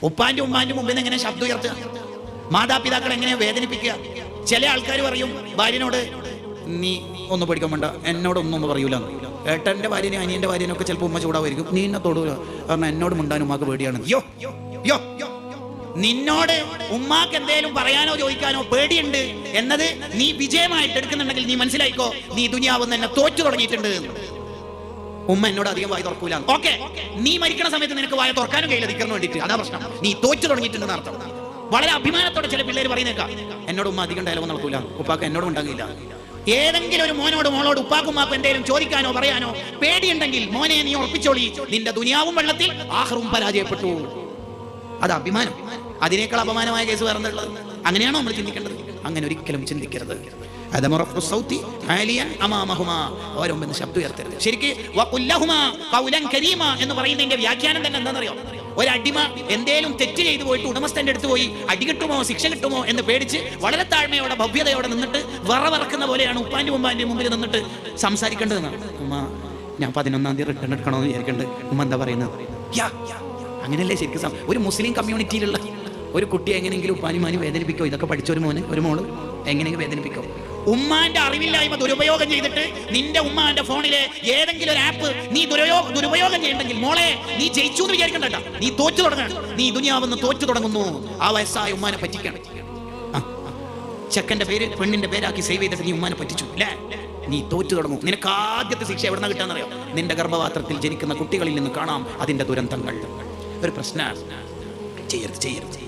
ഉപ്പാന്റെ ഉമ്മാന്റെ മുമ്പിൽ നിന്ന് എങ്ങനെ ശബ്ദം ഉയർത്തുക? മാതാപിതാക്കൾ എങ്ങനെയാ വേദനിപ്പിക്കുക? ചില ആൾക്കാർ പറയും ഭാര്യനോട്, നീ ഒന്ന് പഠിക്കാൻ വേണ്ട, എന്നോട് ഒന്നും പറയൂല. ഏട്ടൻ്റെ ഭാര്യനും അനിയൻ്റെ ഭാര്യനൊക്കെ ചിലപ്പോൾ ഉമ്മ ചൂടാവായിരിക്കും, നീ എന്നെ തൊടൂല, കാരണം എന്നോട് മുണ്ടാൻ ഉമ്മാക്ക് പേടിയാണ്. യോ യോ നിന്നോട് ഉമ്മാക്ക് എന്തേലും പറയാനോ ചോദിക്കാനോ പേടിയുണ്ട് എന്നത് നീ വിജയമായിട്ട് എടുക്കുന്നുണ്ടെങ്കിൽ നീ മനസ്സിലായിക്കോ, നീ ദുനിയാവ് തന്നെ തോറ്റു തുടങ്ങിയിട്ടുണ്ട്. ഉമ്മ എന്നോട് അധികം വായ തുറക്കൂല. ഓക്കെ, നീ മരിക്കണ സമയത്ത് നിനക്ക് വായ തുറക്കാനും കഴിയില്ല, ദിക്കറിന് വേണ്ടിയിട്ട്. അതാ പ്രശ്നം, നീ തോറ്റു തുടങ്ങിയിട്ടുണ്ടെന്ന് അർത്ഥം. വളരെ അഭിമാനത്തോടെ ചില പിള്ളേർ പറയുന്നേക്കാം, എന്നോട് ഉമ്മ അധികം ഡയലോഗ് നടക്കൂല, ഉപ്പാക്ക് എന്നോട് ഉണ്ടാകില്ല. ഏതെങ്കിലും ഒരു മോനോട് മോളോട് ഉപ്പാക്കും ഉമ്മാക്കും എന്തെങ്കിലും ചോദിക്കാനോ പറയാനോ പേടിയുണ്ടെങ്കിൽ മോനെ നീ ഉറപ്പിച്ചോളി, നിന്റെ ദുനിയാവും വെള്ളത്തിൽ ആഖിറവും പരാജയപ്പെട്ടു. അത് അഭിമാനം. അതിനേക്കാൾ അപമാനമായ കേസ് വേറെന്തുള്ളത്? അങ്ങനെയാണോ നമ്മൾ ചിന്തിക്കേണ്ടത്? അങ്ങനെ ഒരിക്കലും ചിന്തിക്കരുത്. ഓരോന്ന് ശബ്ദം ഉയർത്തരുത്. ശരിക്ക് എന്ന് പറയുന്നതിന്റെ വ്യാഖ്യാനം തന്നെ എന്താണെന്നറിയോ? ഒരടിമ എന്തേലും തെറ്റ് ചെയ്തു പോയിട്ട് ഉടമസ്ഥന്റെ അടുത്ത് പോയി അടി കിട്ടുമോ ശിക്ഷ കിട്ടുമോ എന്ന് പേടിച്ച് വളരെ താഴ്മയോടെ ഭവ്യതയോടെ നിന്നിട്ട് വിറവിറക്കുന്ന പോലെയാണ് ഉപ്പാന്റെ ഉമ്മാന്റെ മുമ്പിൽ നിന്നിട്ട് സംസാരിക്കേണ്ടതെന്നാണ്. ഉമ്മ, ഞാൻ 11-ാം തീയതി റിട്ടേൺ എടുക്കണമെന്ന് വിചാരിക്കേണ്ടത്. ഉമ്മ എന്താ പറയുന്നത്? അങ്ങനെയല്ലേ ശരിക്കും ഒരു മുസ്ലിം കമ്മ്യൂണിറ്റിയിലുള്ള ഒരു കുട്ടിയെ എങ്ങനെയെങ്കിലും ഉപ്പാനിമാനി വേദനിപ്പിക്കോ? ഇതൊക്കെ പഠിച്ച ഒരു മോന് ഒരു മോള് എങ്ങനെയെങ്കിലും വേദനിപ്പിക്കോ? ഉമ്മാന്റെ അറിവില്ലായ്മ ദുരുപയോഗം ചെയ്തിട്ട് നിന്റെ ഉമ്മാന്റെ ഫോണിലെ ഏതെങ്കിലും ഒരു ആപ്പ് നീ ദുരുപയോഗം ചെയ്യണ്ടെങ്കിൽ മോളെ നീ ജയിച്ചു എന്ന് വിചാരിക്കണ്ട, നീ തോറ്റു തുടങ്ങണം. നീ ദുനിയാവെന്ന് തോറ്റു തുടങ്ങുന്നു. ആ വയസ്സായ ഉമ്മാനെ പറ്റിക്കണം. ചെക്കന്റെ പേര് പെണ്ണിന്റെ പേരാക്കി സേവ് ചെയ്തിട്ട് നീ ഉമ്മാനെ പറ്റിച്ചു അല്ലേ? നീ തോറ്റു തുടങ്ങും. നിനക്ക് ആദ്യത്തെ ശിക്ഷ എവിടെ നിന്ന് കിട്ടാന്നറിയോ? നിന്റെ ഗർഭപാത്രത്തിൽ ജനിക്കുന്ന കുട്ടികളിൽ നിന്ന് കാണാം അതിന്റെ ദുരന്തങ്ങൾ. ഒരു പ്രശ്നമാണ്. ചെയ്യരുത്.